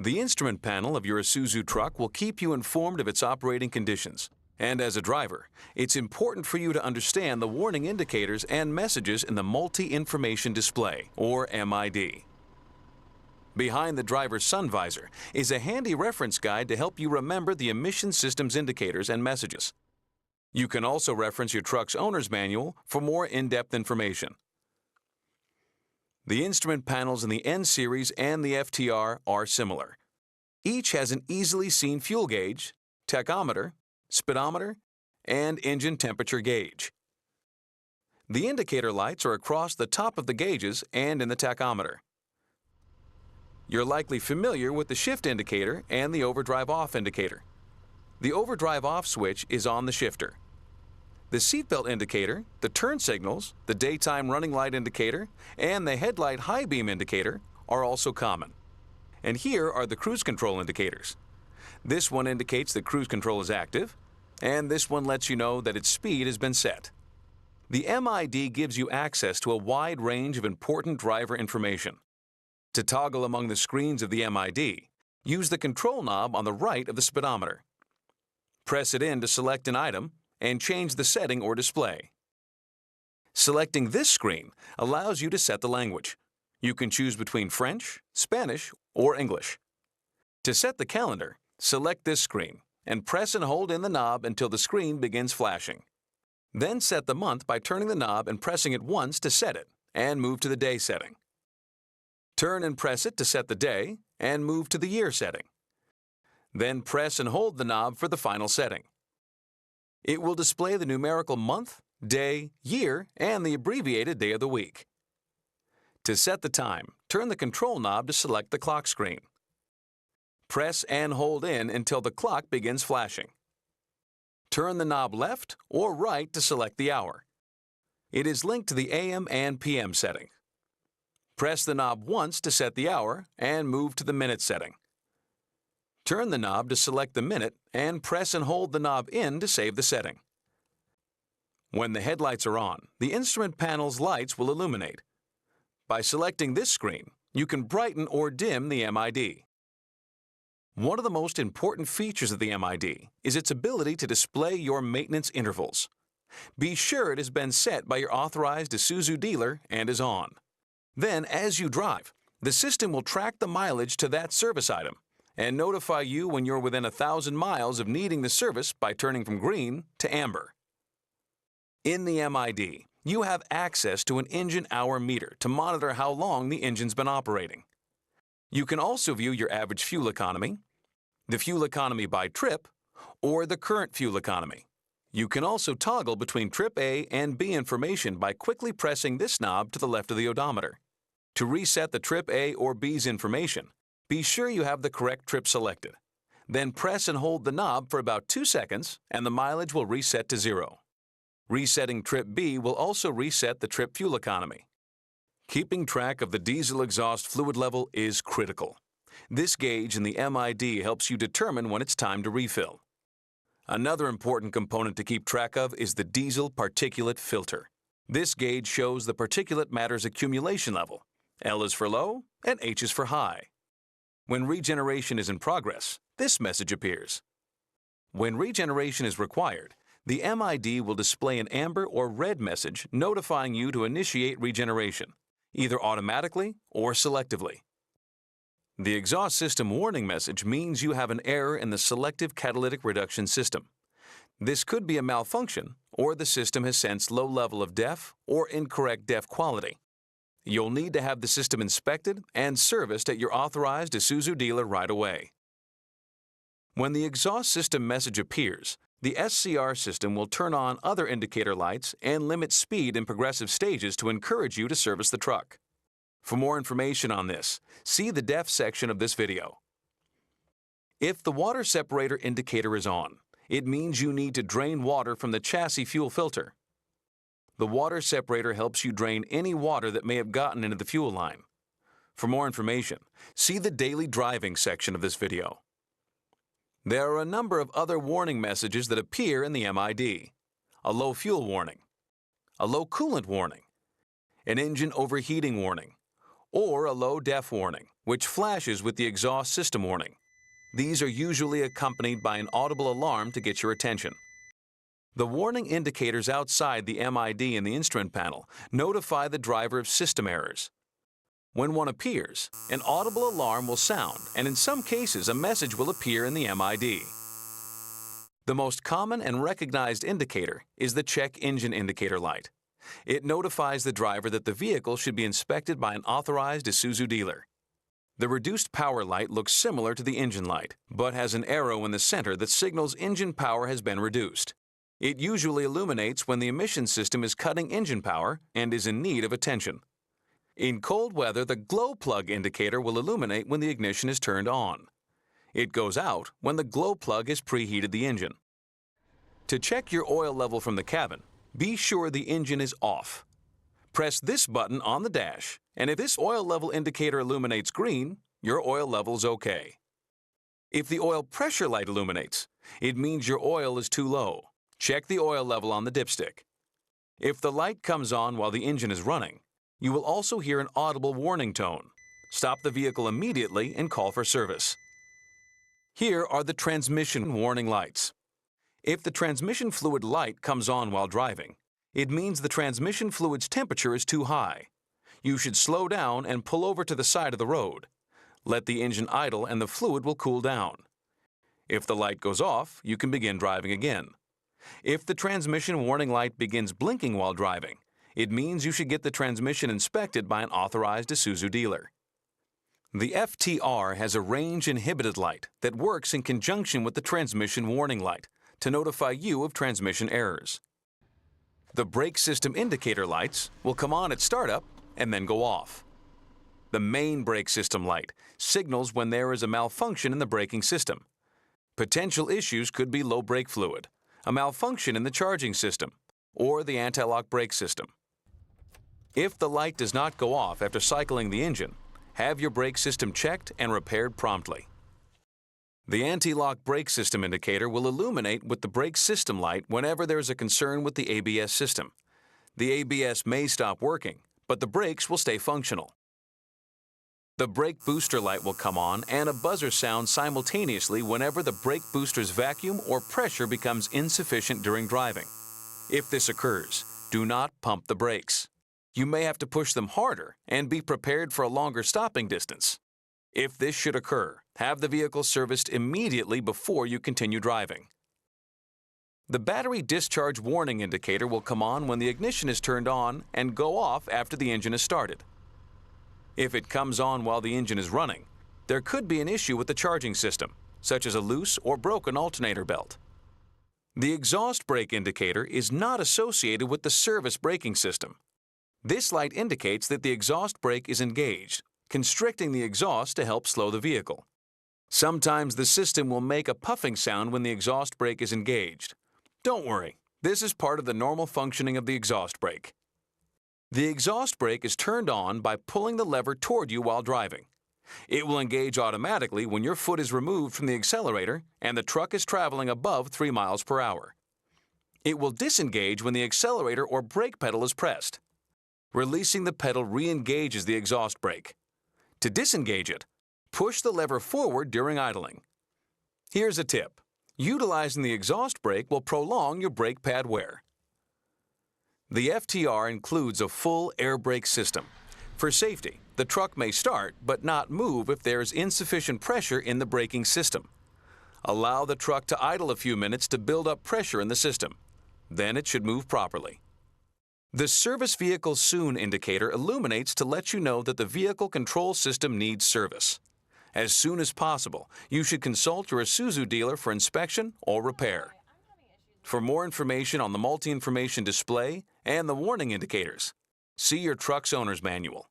The instrument panel of your Isuzu truck will keep you informed of its operating conditions. And as a driver, it's important for you to understand the warning indicators and messages in the Multi-Information Display, or MID. Behind the driver's sun visor is a handy reference guide to help you remember the emission system's indicators and messages. You can also reference your truck's owner's manual for more in-depth information. The instrument panels in the N Series and the FTR are similar. Each has an easily seen fuel gauge, tachometer, speedometer, and engine temperature gauge. The indicator lights are across the top of the gauges and in the tachometer. You're likely familiar with the shift indicator and the overdrive off indicator. The overdrive off switch is on the shifter. The seatbelt indicator, the turn signals, the daytime running light indicator, and the headlight high beam indicator are also common. And here are the cruise control indicators. This one indicates that cruise control is active, and this one lets you know that its speed has been set. The MID gives you access to a wide range of important driver information. To toggle among the screens of the MID, use the control knob on the right of the speedometer. Press it in to select an item and change the setting or display. Selecting this screen allows you to set the language. You can choose between French, Spanish, or English. To set the calendar, select this screen and press and hold in the knob until the screen begins flashing. Then set the month by turning the knob and pressing it once to set it, and move to the day setting. Turn and press it to set the day, and move to the year setting. Then press and hold the knob for the final setting. It will display the numerical month, day, year, and the abbreviated day of the week. To set the time, turn the control knob to select the clock screen. Press and hold in until the clock begins flashing. Turn the knob left or right to select the hour. It is linked to the AM and PM setting. Press the knob once to set the hour and move to the minute setting. Turn the knob to select the minute and press and hold the knob in to save the setting. When the headlights are on, the instrument panel's lights will illuminate. By selecting this screen, you can brighten or dim the MID. One of the most important features of the MID is its ability to display your maintenance intervals. Be sure it has been set by your authorized Isuzu dealer and is on. Then, as you drive, the system will track the mileage to that service item and notify you when you're within 1,000 miles of needing the service by turning from green to amber. In the MID, you have access to an engine hour meter to monitor how long the engine's been operating. You can also view your average fuel economy, the fuel economy by trip, or the current fuel economy. You can also toggle between trip A and B information by quickly pressing this knob to the left of the odometer. To reset the trip A or B's information, be sure you have the correct trip selected. Then press and hold the knob for about 2 seconds and the mileage will reset to 0. Resetting trip B will also reset the trip fuel economy. Keeping track of the diesel exhaust fluid level is critical. This gauge in the MID helps you determine when it's time to refill. Another important component to keep track of is the diesel particulate filter. This gauge shows the particulate matter's accumulation level. L is for low and H is for high. When regeneration is in progress, this message appears. When regeneration is required, the MID will display an amber or red message notifying you to initiate regeneration, either automatically or selectively. The exhaust system warning message means you have an error in the selective catalytic reduction system. This could be a malfunction, or the system has sensed low level of DEF or incorrect DEF quality. You'll need to have the system inspected and serviced at your authorized Isuzu dealer right away. When the exhaust system message appears, the SCR system will turn on other indicator lights and limit speed in progressive stages to encourage you to service the truck. For more information on this, see the DEF section of this video. If the water separator indicator is on, it means you need to drain water from the chassis fuel filter. The water separator helps you drain any water that may have gotten into the fuel line. For more information, see the daily driving section of this video. There are a number of other warning messages that appear in the MID. A low fuel warning, a low coolant warning, an engine overheating warning, or a low def warning, which flashes with the exhaust system warning. These are usually accompanied by an audible alarm to get your attention. The warning indicators outside the MID in the instrument panel notify the driver of system errors. When one appears, an audible alarm will sound, and in some cases a message will appear in the MID. The most common and recognized indicator is the check engine indicator light. It notifies the driver that the vehicle should be inspected by an authorized Isuzu dealer. The reduced power light looks similar to the engine light, but has an arrow in the center that signals engine power has been reduced. It usually illuminates when the emission system is cutting engine power and is in need of attention. In cold weather, the glow plug indicator will illuminate when the ignition is turned on. It goes out when the glow plug has preheated the engine. To check your oil level from the cabin, be sure the engine is off. Press this button on the dash, and if this oil level indicator illuminates green, your oil level is okay. If the oil pressure light illuminates, it means your oil is too low. Check the oil level on the dipstick. If the light comes on while the engine is running, you will also hear an audible warning tone. Stop the vehicle immediately and call for service. Here are the transmission warning lights. If the transmission fluid light comes on while driving, it means the transmission fluid's temperature is too high. You should slow down and pull over to the side of the road. Let the engine idle and the fluid will cool down. If the light goes off, you can begin driving again. If the transmission warning light begins blinking while driving, it means you should get the transmission inspected by an authorized Isuzu dealer. The FTR has a range-inhibited light that works in conjunction with the transmission warning light to notify you of transmission errors. The brake system indicator lights will come on at startup and then go off. The main brake system light signals when there is a malfunction in the braking system. Potential issues could be low brake fluid, a malfunction in the charging system, or the anti-lock brake system. If the light does not go off after cycling the engine, have your brake system checked and repaired promptly. The anti-lock brake system indicator will illuminate with the brake system light whenever there is a concern with the ABS system. The ABS may stop working, but the brakes will stay functional. The brake booster light will come on and a buzzer sound simultaneously whenever the brake booster's vacuum or pressure becomes insufficient during driving. If this occurs, do not pump the brakes. You may have to push them harder and be prepared for a longer stopping distance. If this should occur, have the vehicle serviced immediately before you continue driving. The battery discharge warning indicator will come on when the ignition is turned on and go off after the engine is started. If it comes on while the engine is running, there could be an issue with the charging system, such as a loose or broken alternator belt. The exhaust brake indicator is not associated with the service braking system. This light indicates that the exhaust brake is engaged, constricting the exhaust to help slow the vehicle. Sometimes the system will make a puffing sound when the exhaust brake is engaged. Don't worry, this is part of the normal functioning of the exhaust brake. The exhaust brake is turned on by pulling the lever toward you while driving. It will engage automatically when your foot is removed from the accelerator and the truck is traveling above 3 miles per hour. It will disengage when the accelerator or brake pedal is pressed. Releasing the pedal re-engages the exhaust brake. To disengage it, push the lever forward during idling. Here's a tip. Utilizing the exhaust brake will prolong your brake pad wear. The FTR includes a full air brake system. For safety, the truck may start but not move if there is insufficient pressure in the braking system. Allow the truck to idle a few minutes to build up pressure in the system. Then it should move properly. The Service Vehicle Soon indicator illuminates to let you know that the vehicle control system needs service. As soon as possible, you should consult your Isuzu dealer for inspection or repair. For more information on the multi-information display and the warning indicators, see your truck's owner's manual.